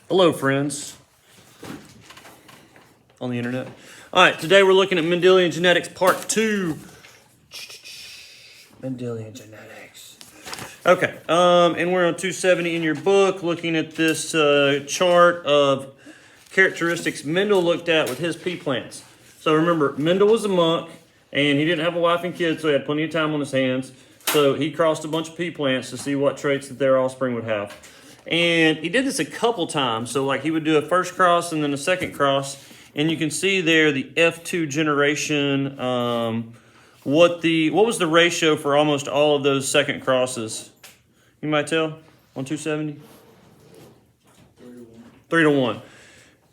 Hello, friends on the internet. All right, today we're looking at Mendelian genetics part 2. Mendelian genetics. Okay, and we're on 270 in your book, looking at this chart of characteristics Mendel looked at with his pea plants. So remember, Mendel was a monk, and he didn't have a wife and kids, so he had plenty of time on his hands. So he crossed a bunch of pea plants to see what traits that their offspring would have. And he did this a couple times. So like he would do a first cross and then a second cross. And you can see there the F2 generation. What was the ratio for almost all of those second crosses? You might tell on 270? 3 to 1.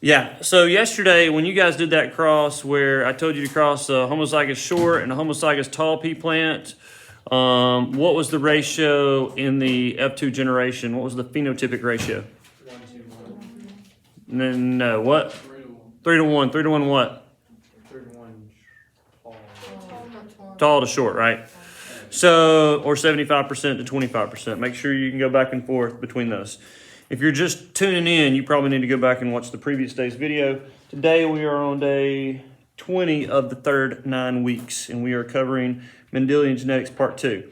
Yeah, so yesterday when you guys did that cross where I told you to cross a homozygous short and a homozygous tall pea plant, what was the ratio in the F2 generation? What was the phenotypic ratio? 1 to 1. No, what? 3 to 3 to 1. 1. 3 to 1 what? 3 to 1 tall. Tall to short, right? So, or 75% to 25%. Make sure you can go back and forth between those. If you're just tuning in, you probably need to go back and watch the previous day's video. Today we are on day 20 of the third 9 weeks, and we are covering Mendelian genetics part 2.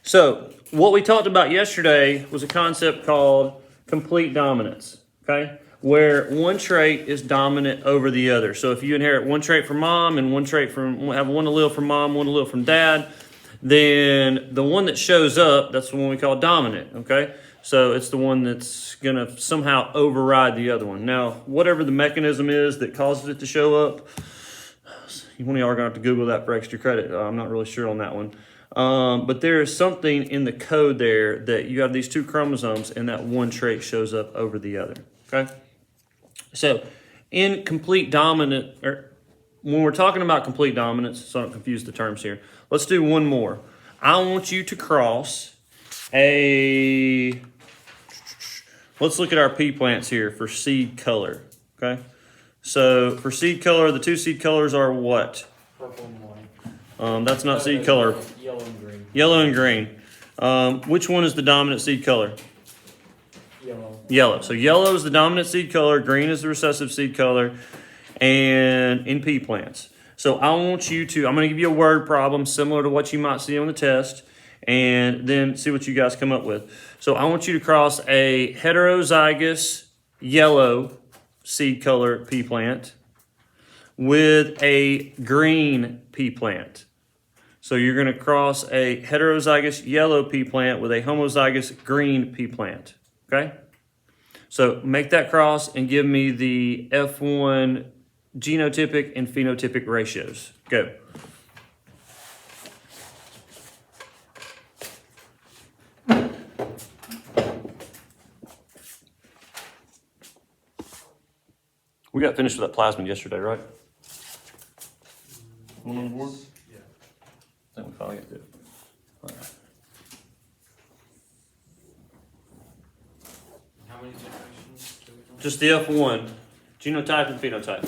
So, what we talked about yesterday was a concept called complete dominance, okay? Where one trait is dominant over the other. So if you inherit one trait from mom and have one allele from mom, one allele from dad, then the one that shows up, that's the one we call dominant, okay? So it's the one that's going to somehow override the other one. Now, whatever the mechanism is that causes it to show up, one of y'all are going to have to Google that for extra credit. I'm not really sure on that one. But there is something in the code there that you have these 2 chromosomes and that one trait shows up over the other, okay? So in complete dominant, or when we're talking about complete dominance, so I don't confuse the terms here, let's do one more. I want you to cross let's look at our pea plants here for seed color, okay? So for seed color, the 2 seed colors are what? Purple and white. That's not seed color. Yellow and green. Yellow and green. Which one is the dominant seed color? Yellow. Yellow. So yellow is the dominant seed color, green is the recessive seed color, and in pea plants. So I want you to, I'm going to give you a word problem similar to what you might see on the test, and then see what you guys come up with. So I want you to cross a heterozygous yellow seed color pea plant with a green pea plant. So you're going to cross a heterozygous yellow pea plant with a homozygous green pea plant. Okay? So make that cross and give me the F1 genotypic and phenotypic ratios. Go. We got finished with that plasmid yesterday, right? One on the board? Yeah. I think we finally got to it. All right. How many generations do we do? Just the F1, genotype and phenotype.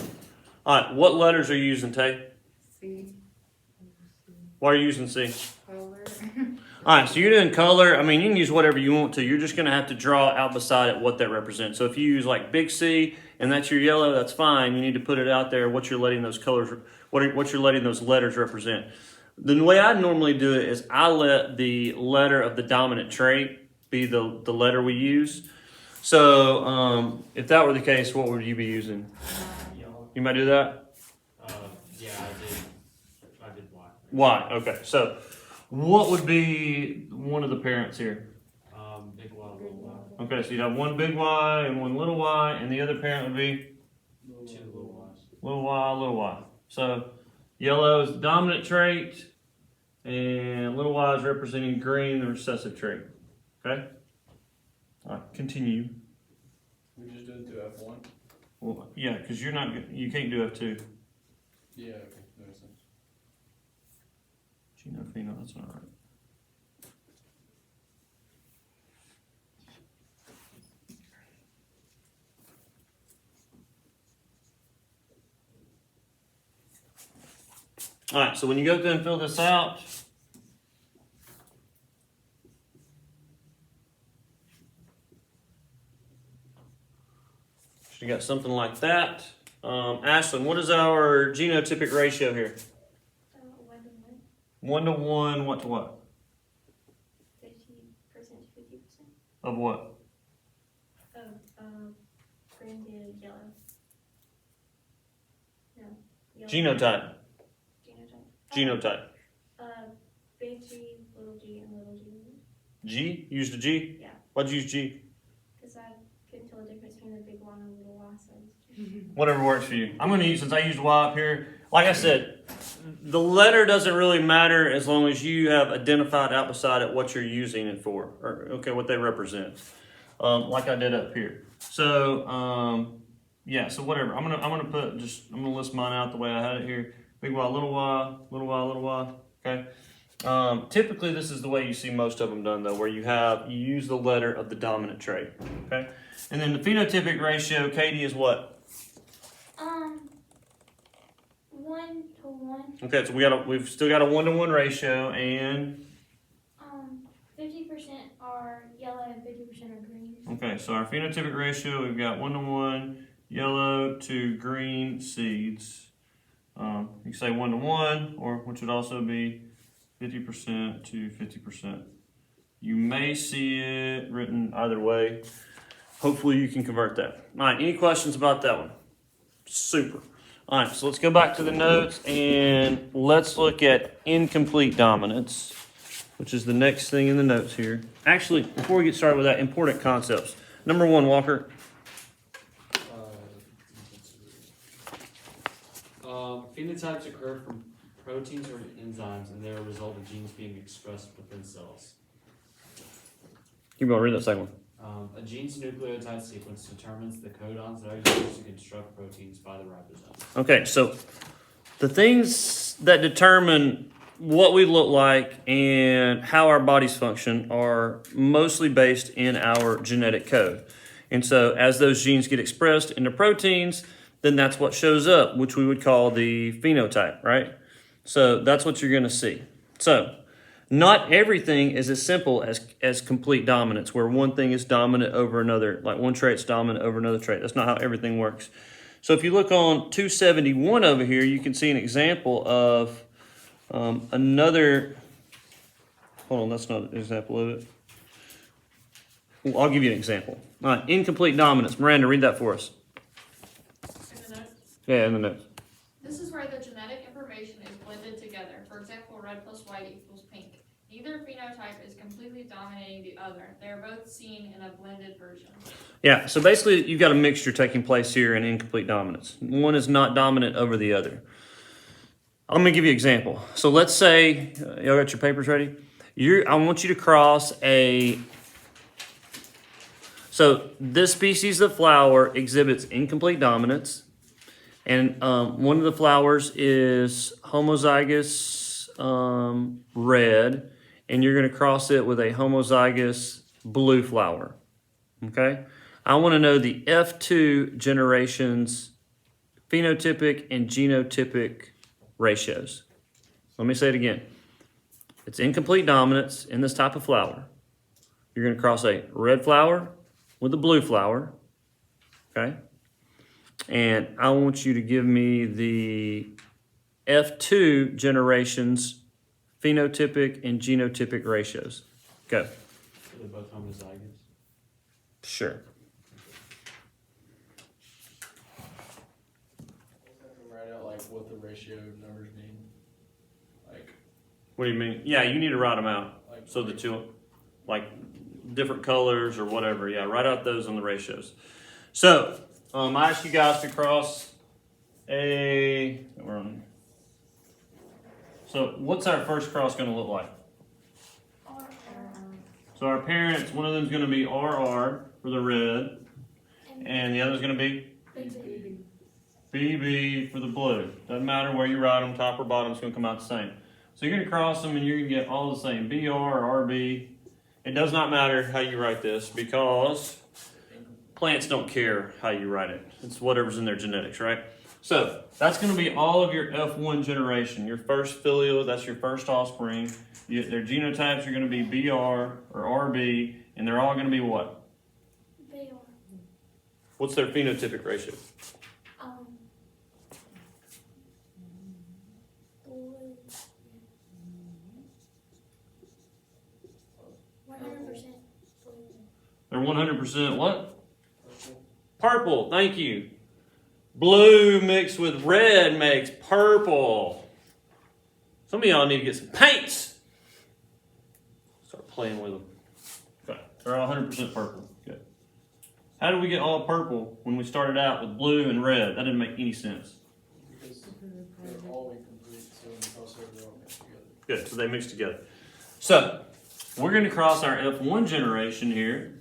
All right, what letters are you using, Tay? C. Why are you using C? Color. All right, so you're doing color. I mean, you can use whatever you want to. You're just going to have to draw out beside it what that represents. So if you use like big C and that's your yellow, that's fine. You need to put it out there what you're letting those colors, what you're letting those letters represent. The way I normally do it is I let the letter of the dominant trait be the letter we use. So if that were the case, what would you be using? Yellow. You might do that? Yeah, I did Y. Y, okay. So what would be one of the parents here? Big Y, little Y. Okay, so you'd have one big Y and one little y, and the other parent would be 2 little Ys. little y, little y. So yellow is the dominant trait, and little y is representing green, the recessive trait. Okay? All right, continue. We just did it through F1? Well, yeah, because you can't do F2. Yeah, okay, that makes sense. Genopheno, that's not right. All right, so when you go through and fill this out, So you got something like that. Ashlyn, what is our genotypic ratio here? 1 to 1. 1 to 1, what to what? 50% to 50%. Of what? Of green to yellow. No. Yellow. Genotype. Genotype. Genotype. Big G, little g, and little g. G? You used a G? Yeah. Why'd you use G? Because I couldn't tell the difference between the big Y and the little y, so I used G. Whatever works for you. I'm going to use, since I used Y up here, like I said, the letter doesn't really matter as long as you have identified out beside it what you're using it for, or okay, what they represent, like I did up here. So yeah, so whatever. I'm gonna list mine out the way I had it here. Big Y, little y, little y, little y. Okay. Typically, this is the way you see most of them done, though, where you use the letter of the dominant trait. Okay. And then the phenotypic ratio, Katie, is what? 1 to 1. Okay, so we've still got a 1-to-1 ratio, and 50% are yellow and 50% are green. okay, so our phenotypic ratio, we've got 1-to-1 yellow to green seeds. You can say 1-to-1, or which would also be 50% to 50%. You may see it written either way. Hopefully you can convert that. All right, any questions about that one? Super. All right, so let's go back to the notes and let's look at incomplete dominance, which is the next thing in the notes here. Actually, before we get started with that, important concepts. Number 1, Walker. Phenotypes occur from proteins or enzymes, and they're a result of genes being expressed within cells. Keep going, read that second one. A gene's nucleotide sequence determines the codons that are used to construct proteins by the ribosome. Okay, so the things that determine what we look like and how our bodies function are mostly based in our genetic code. And so as those genes get expressed into proteins, then that's what shows up, which we would call the phenotype, right? So that's what you're going to see. So not everything is as simple as complete dominance, where one thing is dominant over another, like one trait's dominant over another trait. That's not how everything works. So if you look on 271 over here, you can see an example of another, hold on, that's not an example of it. Well, I'll give you an example. All right, incomplete dominance. Miranda, read that for us. In the notes, Yeah, in the notes. this is where the genetic information is blended together. For example, red plus white equals pink. Neither phenotype is completely dominating the other. They are both seen in a blended version. Yeah, so basically you've got a mixture taking place here in incomplete dominance. One is not dominant over the other. I'm going to give you an example. So let's say, y'all got your papers ready? I want you to cross so this species of flower exhibits incomplete dominance. And one of the flowers is homozygous red, and you're going to cross it with a homozygous blue flower. Okay? I want to know the F2 generations phenotypic and genotypic ratios. Let me say it again. It's incomplete dominance in this type of flower. You're going to cross a red flower with a blue flower. Okay? And I want you to give me the F2 generations phenotypic and genotypic ratios. Go. So they're both homozygous. Sure. Write out like what the ratio numbers mean. Like, What do you mean? Yeah, you need to write them out. like So the two, like different colors or whatever. Yeah, write out those on the ratios. So, I asked you guys to cross so what's our first cross going to look like? So our parents, one of them is going to be RR for the red, and the other is going to be BB for the blue. Doesn't matter where you write them, top or bottom, it's going to come out the same. So you're going to cross them and you're going to get all the same, BR or RB. It does not matter how you write this because plants don't care how you write it. It's whatever's in their genetics, right? So that's going to be all of your F1 generation. Your first filial, that's your first offspring. Their genotypes are going to be BR or RB, and they're all going to be what? What's their phenotypic ratio? Blue. 100% blue. They're 100% what? Purple. Thank you. Blue mixed with red makes purple. Some of y'all need to get some paints. Start playing with them. Okay. They're all 100% purple. Good. How did we get all purple when we started out with blue and red? That didn't make any sense. Because they're all incomplete, so when you cross over, they're all mixed together. Good. So they mix together. So we're going to cross our F1 generation here,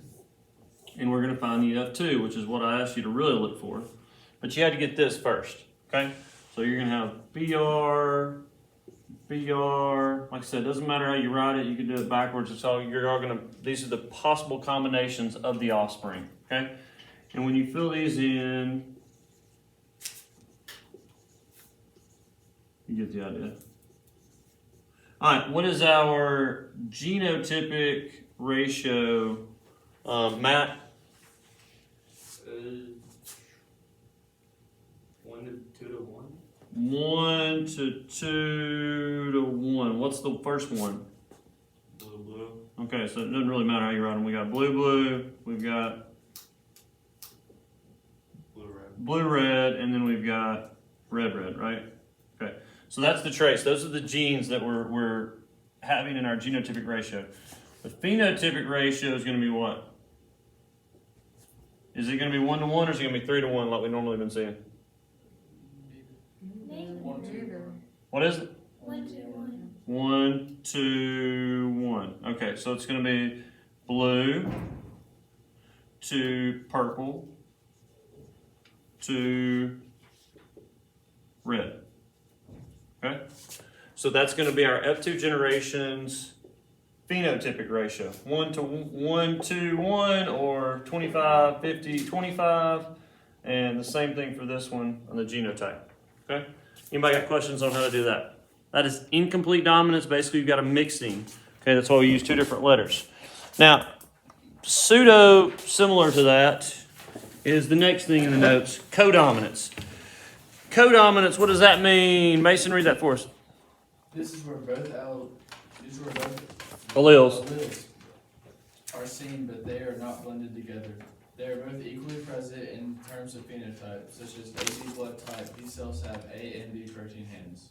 and we're going to find the F2, which is what I asked you to really look for. But you had to get this first, okay? So you're going to have BR, like I said, doesn't matter how you write it, you can do it backwards. It's all, you're all going to, these are the possible combinations of the offspring, okay? And when you fill these in, you get the idea. All right, what is our genotypic ratio, Matt? 1 to 2 to 1. 1 to 2 to 1. What's the first one? Blue, blue. Okay, so it doesn't really matter how you write them. We got blue, blue. We've got Blue, red. blue, red, and then we've got red, red, right? Okay, so that's the trace. Those are the genes that we're having in our genotypic ratio. The phenotypic ratio is going to be what? Is it going to be 1 to 1 or is it going to be 3 to 1 like we normally been seeing? Maybe. 1, 2, What is it? 1 to 1. 1, 2, 1. Okay, so it's going to be blue to purple to red. Okay? So that's going to be our F2 generation's phenotypic ratio. 1 to 1 or 25, 50, 25. And the same thing for this one on the genotype. Okay? Anybody got questions on how to do that? That is incomplete dominance. Basically, you've got a mixing. Okay, that's why we use 2 different letters. Now, pseudo similar to that is the next thing in the notes, codominance. Codominance, what does that mean? Mason, read that for us. This is where both Alleles. alleles are seen, but they are not blended together. They are both equally present in terms of phenotype, such as AB blood type. These cells have A and B protein hands.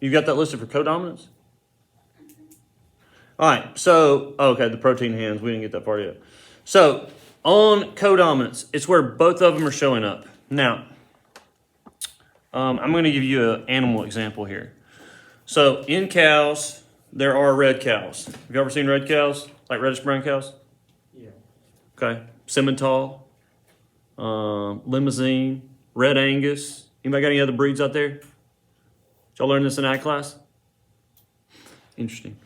You got that listed for codominance? All right, so, okay, the protein hands, we didn't get that far yet. So, on codominance, it's where both of them are showing up. Now, I'm going to give you an animal example here. So, in cows, there are red cows. Have you ever seen red cows? Like reddish brown cows? Yeah. Okay. Simmental, Limousine, Red Angus. Anybody got any other breeds out there? Did y'all learn this in ag class? Interesting.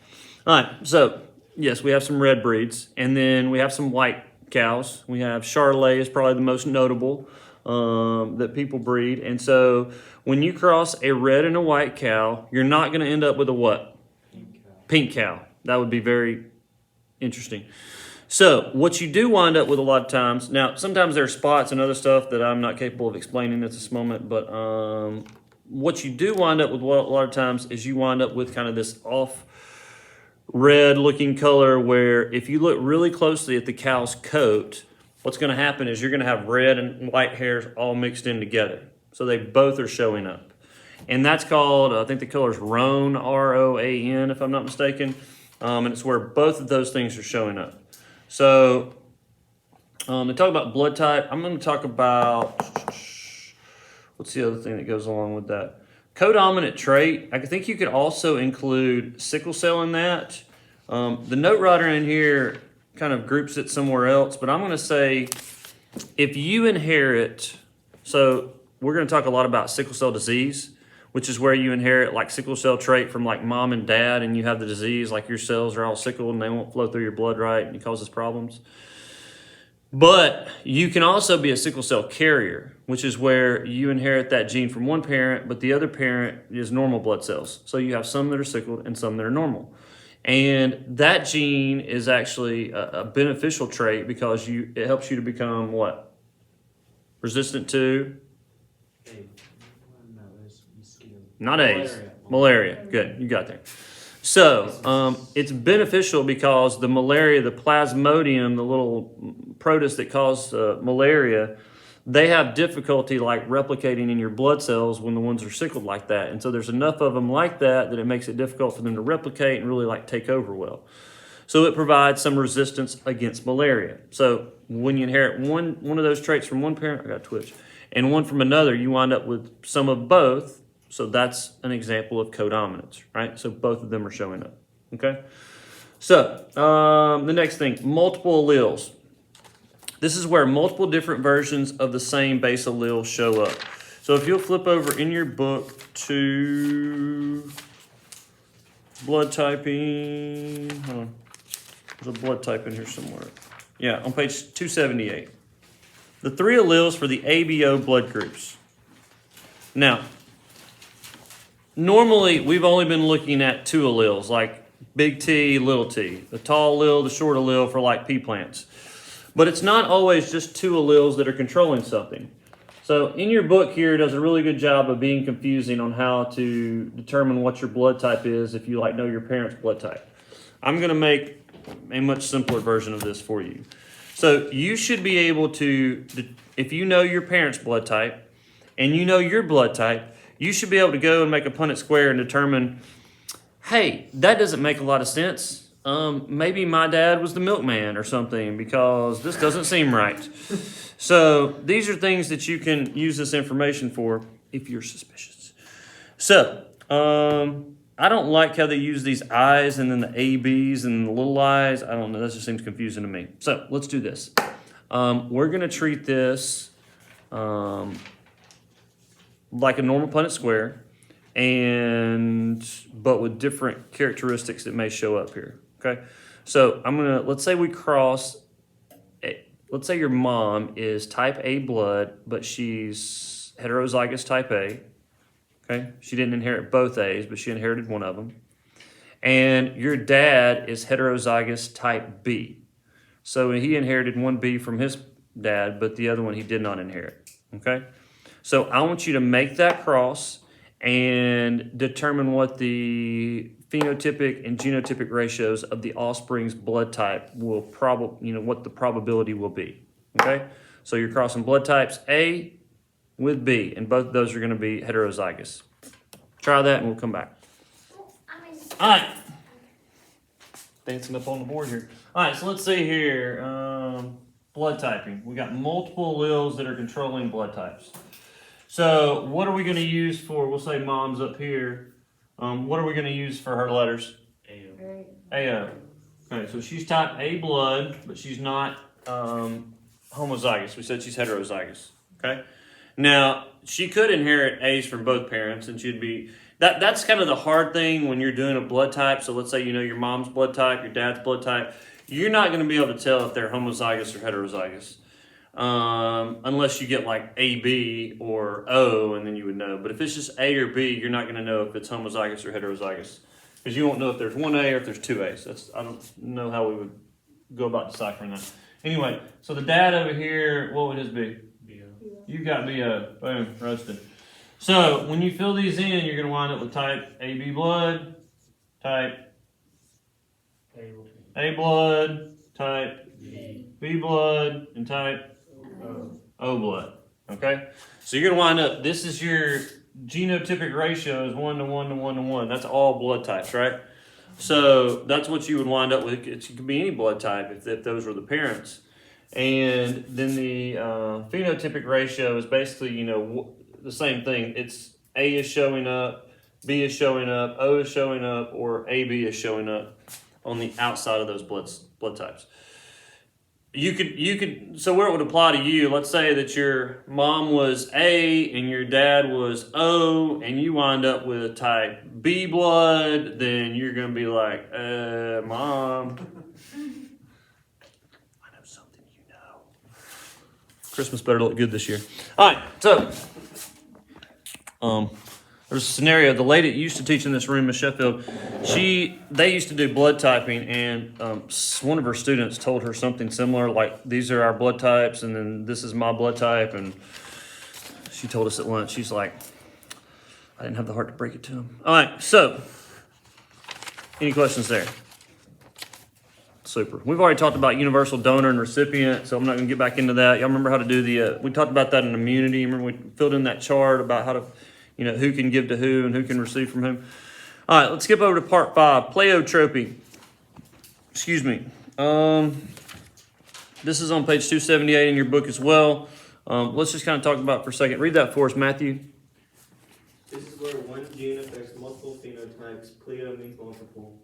All right. So, yes, we have some red breeds. And then we have some white cows. We have Charolais is probably the most notable that people breed. And so when you cross a red and a white cow, you're not going to end up with a what? Pink cow. Pink cow. That would be very interesting. So what you do wind up with a lot of times, now sometimes there are spots and other stuff that I'm not capable of explaining at this moment, but what you do wind up with a lot of times is you wind up with kind of this off red looking color where if you look really closely at the cow's coat, what's going to happen is you're going to have red and white hairs all mixed in together. So they both are showing up. And that's called, I think the color is roan, R-O-A-N, if I'm not mistaken. And it's where both of those things are showing up. So to talk about blood type, I'm going to talk about, what's the other thing that goes along with that? Codominant trait, I think you could also include sickle cell in that. The note writer in here kind of groups it somewhere else, but I'm going to say if you inherit, so we're going to talk a lot about sickle cell disease, which is where you inherit like sickle cell trait from like mom and dad and you have the disease, like your cells are all sickled and they won't flow through your blood right and it causes problems. But you can also be a sickle cell carrier, which is where you inherit that gene from one parent, but the other parent is normal blood cells. So you have some that are sickled and some that are normal. And that gene is actually a beneficial trait because it helps you to become what? Resistant to? No, there's mosquito. Not AIDS. Malaria. Good, you got there. So it's beneficial because the malaria, the plasmodium, the little protist that cause malaria, they have difficulty like replicating in your blood cells when the ones are sickled like that. And so there's enough of them like that that it makes it difficult for them to replicate and really like take over well. So it provides some resistance against malaria. So when you inherit one of those traits from one parent, I got twitch, and one from another, you wind up with some of both. So that's an example of codominance, right? So both of them are showing up, okay? So the next thing, multiple alleles. This is where multiple different versions of the same base allele show up. So if you'll flip over in your book to blood typing, hold on. There's a blood type in here somewhere. Yeah, on page 278. The 3 alleles for the ABO blood groups. Now, normally we've only been looking at 2 alleles, like big T, little t. The tall allele, the short allele for like pea plants. But it's not always just 2 alleles that are controlling something. So in your book here, it does a really good job of being confusing on how to determine what your blood type is if you like know your parents' blood type. I'm going to make a much simpler version of this for you. So you should be able to, if you know your parents' blood type and you know your blood type, you should be able to go and make a Punnett square and determine, hey, that doesn't make a lot of sense. Maybe my dad was the milkman or something because this doesn't seem right. So these are things that you can use this information for if you're suspicious. So I don't like how they use these I's and then the ABs and the little I's. I don't know. That just seems confusing to me. So let's do this. We're going to treat this like a normal Punnett square, but with different characteristics that may show up here. Okay, so let's say we cross, let's say your mom is type A blood, but she's heterozygous type A. Okay, she didn't inherit both A's, but she inherited one of them. And your dad is heterozygous type B. So he inherited one B from his dad, but the other one he did not inherit. Okay, so I want you to make that cross and determine what the phenotypic and genotypic ratios of the offspring's blood type will what the probability will be. Okay, so you're crossing blood types A with B, and both of those are going to be heterozygous. Try that, and we'll come back. All right, dancing up on the board here. All right, so let's see here. Blood typing. We got multiple alleles that are controlling blood types. So what are we going to use for, we'll say mom's up here. What are we going to use for her letters? AO. AO. Okay, so she's type A blood, but she's not homozygous. We said she's heterozygous. Okay. Now, she could inherit A's from both parents, and she'd be, that's kind of the hard thing when you're doing a blood type. So let's say you know your mom's blood type, your dad's blood type. You're not going to be able to tell if they're homozygous or heterozygous. Unless you get like AB or O, and then you would know. But if it's just A or B, you're not going to know if it's homozygous or heterozygous, because you won't know if there's one A or if there's 2 A's. I don't know how we would go about deciphering that. Anyway, so the dad over here, what would his be? BO. You got BO. Boom, roasted. So when you fill these in, you're going to wind up with type AB blood, type A blood, type B blood, and type O blood. Okay? So you're going to wind up, this is your genotypic ratio is 1 to 1 to 1 to 1. That's all blood types, right? So that's what you would wind up with. It could be any blood type if those were the parents. And then the phenotypic ratio is basically, the same thing. It's A is showing up, B is showing up, O is showing up, or AB is showing up on the outside of those blood types. You could, so where it would apply to you, let's say that your mom was A and your dad was O, and you wind up with a type B blood, then you're going to be like, Mom, I know something you know. Christmas better look good this year. All right, so there's a scenario. The lady that used to teach in this room, Miss Sheffield, they used to do blood typing, and one of her students told her something similar, like these are our blood types, and then this is my blood type, and she told us at lunch. She's like, I didn't have the heart to break it to him. All right, so any questions there? Super. We've already talked about universal donor and recipient, so I'm not going to get back into that. Y'all remember how to do we talked about that in immunity. Remember we filled in that chart about how to, who can give to who and who can receive from whom. All right, let's skip over to part 5, Pleotropy. Excuse me. This is on page 278 in your book as well. Let's just kind of talk about it for a second. Read that for us, Matthew. This is where one gene affects multiple phenotypes. Pleo means multiple.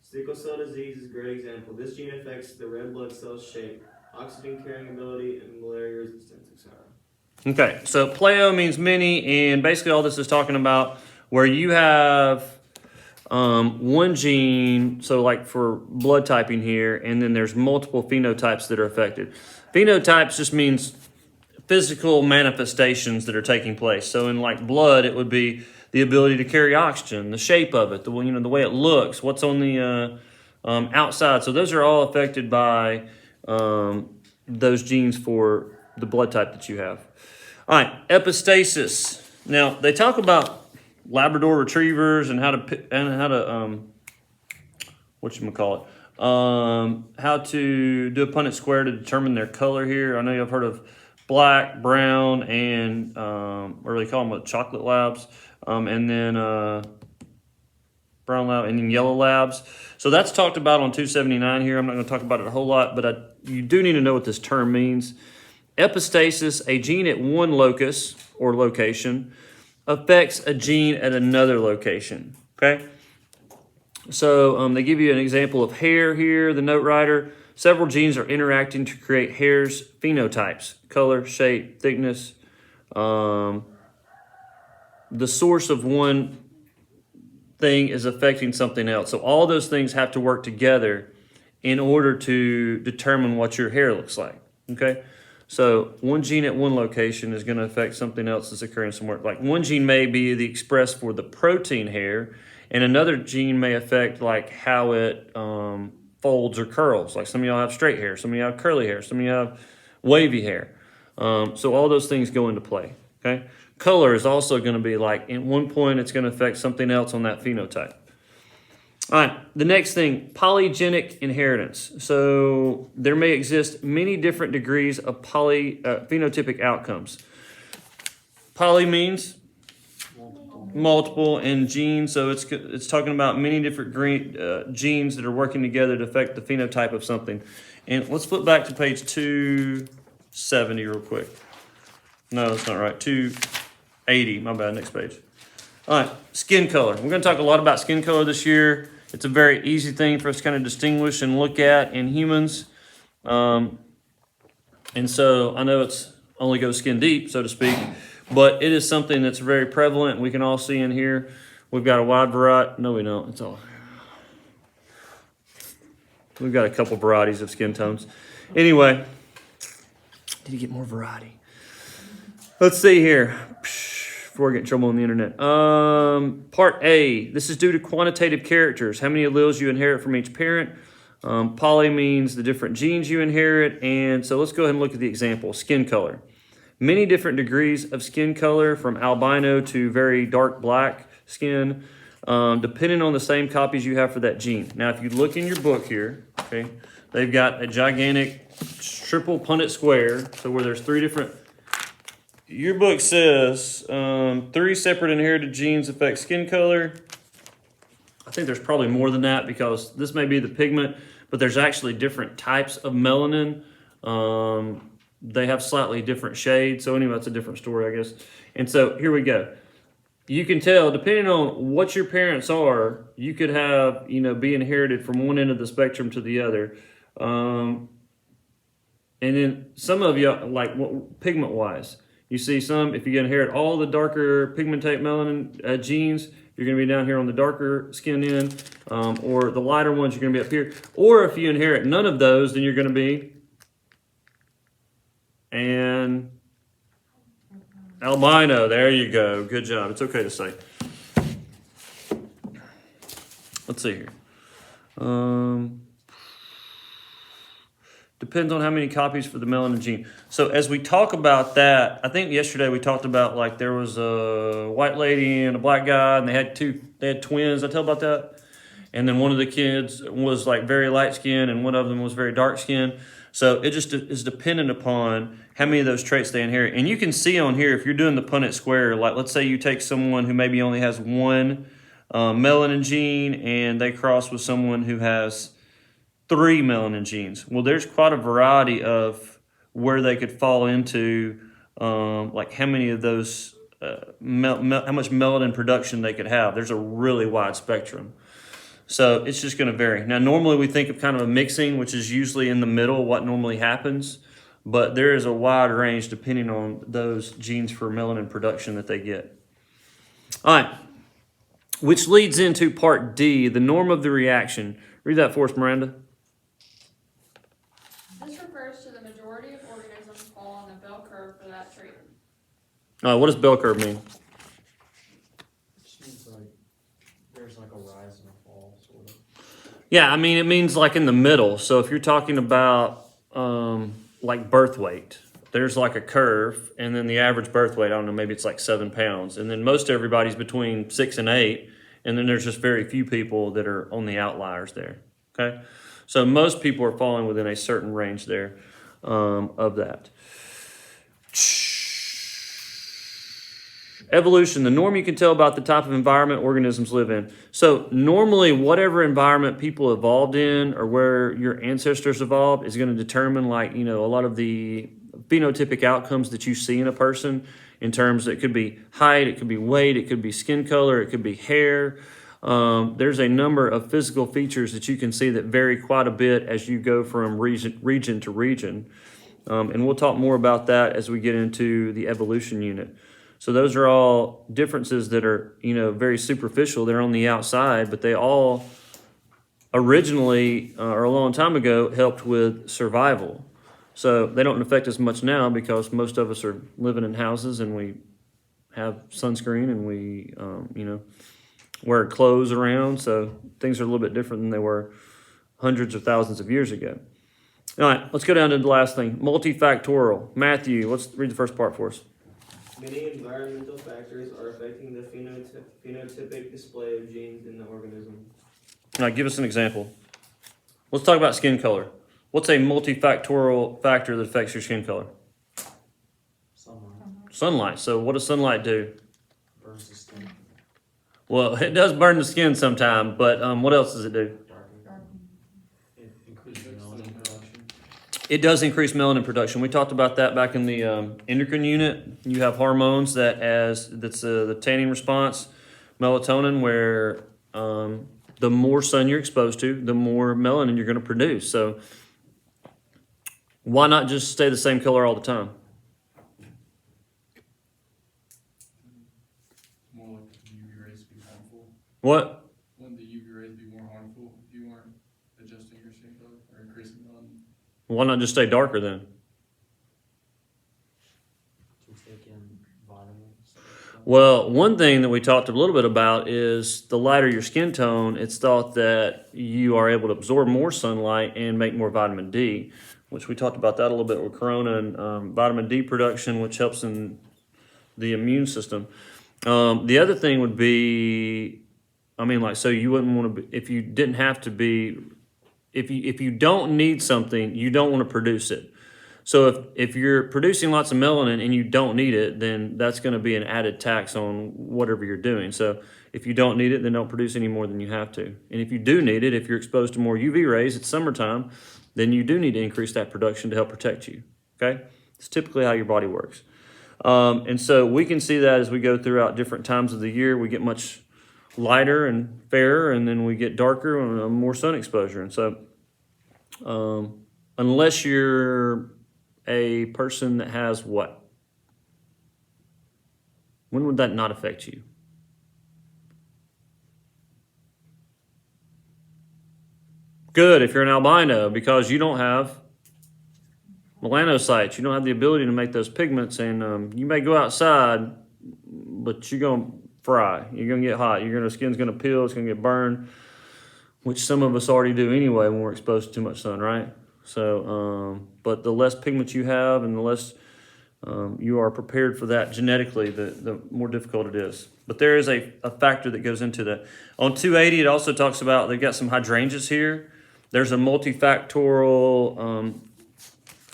Sickle cell disease is a great example. This gene affects the red blood cell shape, oxygen carrying ability, and malaria resistance, etc. Okay, so pleo means many, and basically all this is talking about where you have one gene, so like for blood typing here, and then there's multiple phenotypes that are affected. Phenotypes just means physical manifestations that are taking place. So in like blood, it would be the ability to carry oxygen, the shape of it, the way it looks, what's on the outside. So those are all affected by those genes for the blood type that you have. All right, epistasis. Now they talk about Labrador retrievers and how to how to do a Punnett square to determine their color here. I know you've heard of black, brown, and or they call them chocolate labs. And then brown lab, and then yellow labs. So that's talked about on 279 here. I'm not going to talk about it a whole lot, but you do need to know what this term means. Epistasis, a gene at one locus or location affects a gene at another location, okay? So they give you an example of hair here, the note writer. Several genes are interacting to create hair's phenotypes, color, shape, thickness. The source of one thing is affecting something else. So all those things have to work together in order to determine what your hair looks like, okay? So one gene at one location is going to affect something else that's occurring somewhere. Like one gene may be the express for the protein hair, and another gene may affect like how it folds or curls. Like some of y'all have straight hair, some of y'all have curly hair, some of y'all have wavy hair. So all those things go into play, okay? Color is also going to be like, at one point, it's going to affect something else on that phenotype. All right, the next thing, polygenic inheritance. So there may exist many different degrees of phenotypic outcomes. Poly means multiple, and gene, so it's talking about many different genes that are working together to affect the phenotype of something. And let's flip back to page 270 real quick. No, that's not right. 280, my bad, next page. All right, skin color. We're going to talk a lot about skin color this year. It's a very easy thing for us to kind of distinguish and look at in humans. And so I know it's only goes skin deep, so to speak, but it is something that's very prevalent. We can all see in here. We've got a wide variety. No, we don't. It's all. We've got a couple varieties of skin tones. Anyway, did you get more variety? Let's see here. Before I get in trouble on the internet. Part A, this is due to quantitative characters. How many alleles you inherit from each parent. Poly means the different genes you inherit. And so let's go ahead and look at the example. Skin color. Many different degrees of skin color from albino to very dark black skin, depending on the same copies you have for that gene. Now, if you look in your book here, okay, they've got a gigantic triple Punnett square. So where there's three different... Your book says 3 separate inherited genes affect skin color. I think there's probably more than that because this may be the pigment, but there's actually different types of melanin. They have slightly different shades. So anyway, that's a different story, I guess. And so here we go. You can tell, depending on what your parents are, you could have, be inherited from one end of the spectrum to the other. And then some of you, like pigment-wise, you see some, if you inherit all the darker pigmentate melanin genes, you're going to be down here on the darker skin end, or the lighter ones, you're going to be up here. Or if you inherit none of those, then you're going to be an Albino, there you go. Good job. It's okay to say. Let's see here. Depends on how many copies for the melanin gene. So as we talk about that, I think yesterday we talked about like there was a white lady and a black guy, and they had twins. I tell about that. And then one of the kids was like very light skinned, and one of them was very dark skinned. So it just is dependent upon how many of those traits they inherit. And you can see on here, if you're doing the Punnett square, like let's say you take someone who maybe only has one melanin gene and they cross with someone who has 3 melanin genes. Well, there's quite a variety of where they could fall into, like how many of those, how much melanin production they could have. There's a really wide spectrum. So it's just going to vary. Now, normally we think of kind of a mixing, which is usually in the middle, what normally happens. But there is a wide range depending on those genes for melanin production that they get. All right, which leads into part D, the norm of the reaction. Read that for us, Miranda. This refers to the majority of organisms fall on the bell curve for that trait. All right, what does bell curve mean? Which means like there's like a rise and a fall, sort of. Yeah, I mean, it means like in the middle. So if you're talking about like birth weight, there's like a curve, and then the average birth weight, I don't know, maybe it's like 7 pounds. And then most everybody's between 6 and 8. And then there's just very few people that are on the outliers there. Okay. So most people are falling within a certain range there of that. Evolution, the norm you can tell about the type of environment organisms live in. So normally whatever environment people evolved in or where your ancestors evolved is going to determine like, you know, a lot of the phenotypic outcomes that you see in a person in terms it could be height, it could be weight, it could be skin color, it could be hair. There's a number of physical features that you can see that vary quite a bit as you go from region to region. And we'll talk more about that as we get into the evolution unit. So those are all differences that are, you know, very superficial. They're on the outside, but they all originally, or a long time ago, helped with survival. So they don't affect us much now because most of us are living in houses and we have sunscreen and we, you know, wear clothes around. So things are a little bit different than they were hundreds of thousands of years ago. All right, let's go down to the last thing, multifactorial. Matthew, let's read the first part for us. Many environmental factors are affecting the phenotypic display of genes in the organism. All right, give us an example. Let's talk about skin color. What's a multifactorial factor that affects your skin color? Sunlight Sunlight. So what does sunlight do? burns the skin. Well, it does burn the skin sometime, but what else does it do? It increases melanin production. It does increase melanin production. We talked about that back in the endocrine unit. You have hormones that's the tanning response, melatonin, where the more sun you're exposed to, the more melanin you're going to produce. So why not just stay the same color all the time? More like the UV rays be harmful. What? Wouldn't the UV rays be more harmful if you weren't adjusting your skin color or increasing melanin? Why not just stay darker then? To take in vitamins. Well, one thing that we talked a little bit about is the lighter your skin tone, it's thought that you are able to absorb more sunlight and make more vitamin D, which we talked about that a little bit with corona and vitamin D production, which helps in the immune system. The other thing would be, I mean, like, so you wouldn't want to be, if you didn't have to be, if you don't need something, you don't want to produce it. So if you're producing lots of melanin and you don't need it, then that's going to be an added tax on whatever you're doing. So if you don't need it, then don't produce any more than you have to. And if you do need it, if you're exposed to more UV rays, it's summertime, then you do need to increase that production to help protect you. Okay? It's typically how your body works. And so we can see that as we go throughout different times of the year. We get much lighter and fairer, and then we get darker and more sun exposure. And so unless you're a person that has what? When would that not affect you? Good, if you're an albino, because you don't have melanocytes. You don't have the ability to make those pigments, and you may go outside, but you're gonna fry. You're gonna get hot. Skin's gonna peel. It's gonna get burned, which some of us already do anyway when we're exposed to too much sun, right? So, but the less pigments you have, and the less you are prepared for that genetically, the more difficult it is. But there is a factor that goes into that. On 280, it also talks about, they've got some hydrangeas here. There's a multifactorial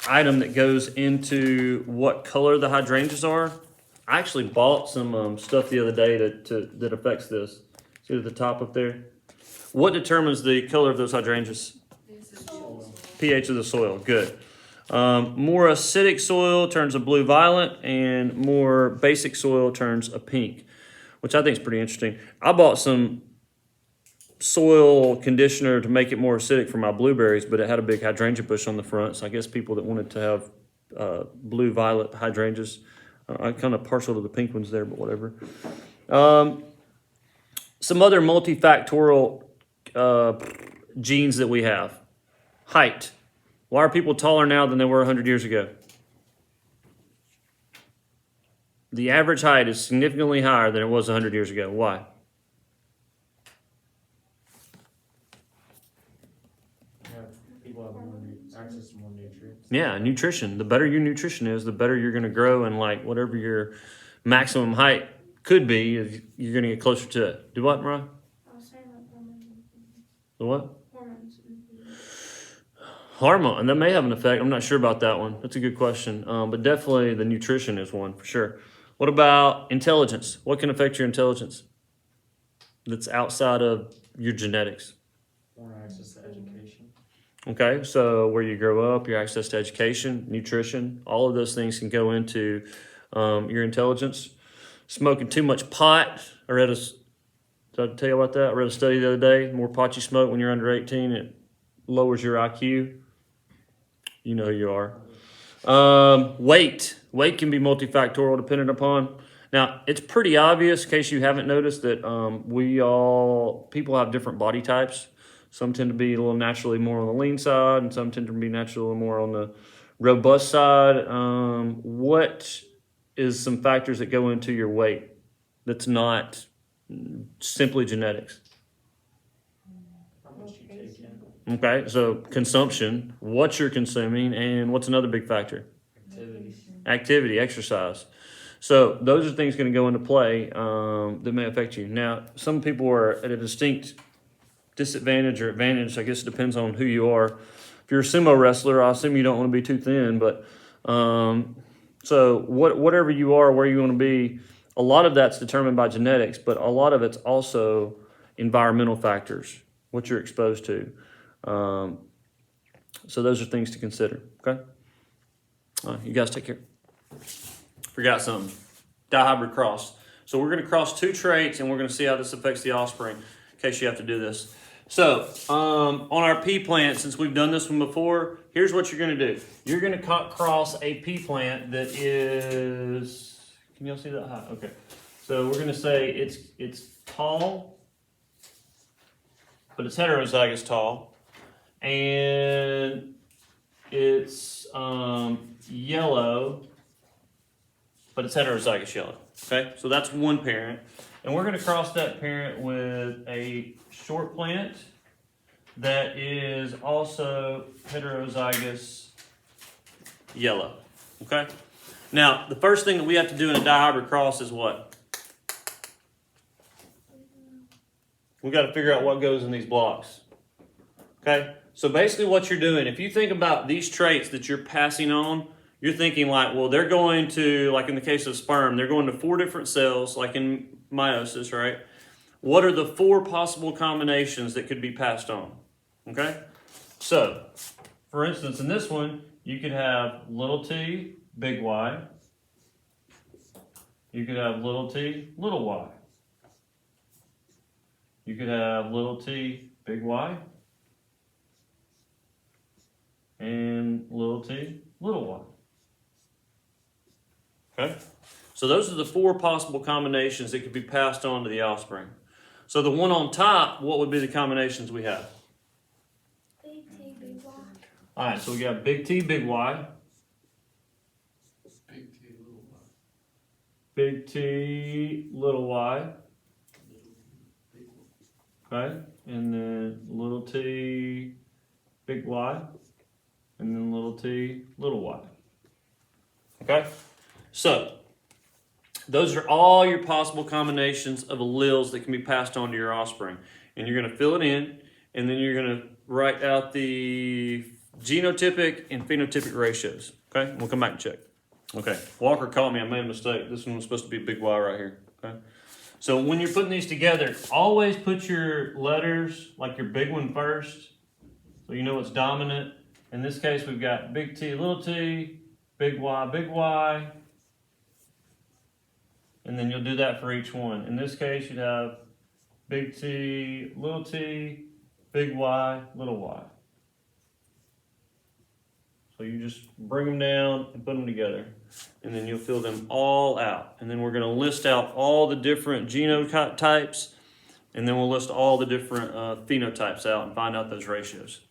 item that goes into what color the hydrangeas are. I actually bought some stuff the other day that affects this. See at the top up there? What determines the color of those hydrangeas? pH of the soil. Good. More acidic soil turns a blue-violet, and more basic soil turns a pink, which I think is pretty interesting. I bought some soil conditioner to make it more acidic for my blueberries, but it had a big hydrangea bush on the front, so I guess people that wanted to have blue-violet hydrangeas, I'm kind of partial to the pink ones there, but whatever. Some other multifactorial genes that we have. Height. Why are people taller now than they were 100 years ago? The average height is significantly higher than it was 100 years ago. Why? People have more access to more nutrients. Yeah, nutrition. The better your nutrition is, the better you're going to grow, and like whatever your maximum height could be, you're going to get closer to it. Do what, Mariah? I was saying like hormones. The what? Hormones. Hormone, and that may have an effect. I'm not sure about that one. That's a good question. But definitely the nutrition is one for sure. What about intelligence? What can affect your intelligence that's outside of your genetics? More access to education. Okay, so where you grow up, your access to education, nutrition, all of those things can go into your intelligence. Smoking too much pot. Did I tell you about that? I read a study the other day. The more pot you smoke when you're under 18, it lowers your IQ. You know who you are. Weight. Weight can be multifactorial dependent upon. Now, it's pretty obvious, in case you haven't noticed, that people have different body types. Some tend to be a little naturally more on the lean side, and some tend to be naturally more on the robust side. What is some factors that go into your weight that's not simply genetics? How much you take in. Okay, so consumption, what you're consuming, and what's another big factor? Activity, exercise. So those are things going to go into play that may affect you. Now, some people are at a distinct disadvantage or advantage. I guess it depends on who you are. If you're a sumo wrestler, I assume you don't want to be too thin, but so whatever you are, where you want to be, a lot of that's determined by genetics, but a lot of it's also environmental factors, what you're exposed to. So those are things to consider, okay? You guys take care. Forgot something. Dihybrid cross. So we're going to cross two traits, and we're going to see how this affects the offspring, in case you have to do this. So on our pea plant, since we've done this one before, here's what you're going to do. You're going to cross a pea plant that is, can y'all see that high? Okay. So we're going to say it's tall, but it's heterozygous tall, and it's yellow, but it's heterozygous yellow. Okay, so that's one parent. And we're going to cross that parent with a short plant that is also heterozygous yellow. Okay? Now, the first thing that we have to do in a dihybrid cross is what? We got to figure out what goes in these blocks. Okay? So basically what you're doing, if you think about these traits that you're passing on, you're thinking like, well, they're going to, like in the case of sperm, they're going to 4 different cells, like in meiosis, right? What are the 4 possible combinations that could be passed on? Okay? So, for instance, in this one, you could have little t, big Y. You could have little t, little y. You could have little t, big Y. And little t, little y. Okay? So those are the 4 possible combinations that could be passed on to the offspring. So the one on top, what would be the combinations we have? Big T, big Y. All right, so we got big T, big Y. big T, little y. Okay, and then little t, big Y, and then little t, little y. Okay, so those are all your possible combinations of alleles that can be passed on to your offspring. And you're going to fill it in, and then you're going to write out the genotypic and phenotypic ratios. Okay, and we'll come back and check. Okay, Walker caught me, I made a mistake. This one was supposed to be big Y right here. Okay. So when you're putting these together, always put your letters, like your big one first, so you know it's dominant. In this case, we've got big T, big Y, and then you'll do that for each one. In this case, you'd have big T, big Y, little y. So you just bring them down and put them together, and then you'll fill them all out. And then we're going to list out all the different genotypes, and then we'll list all the different phenotypes out and find out those ratios.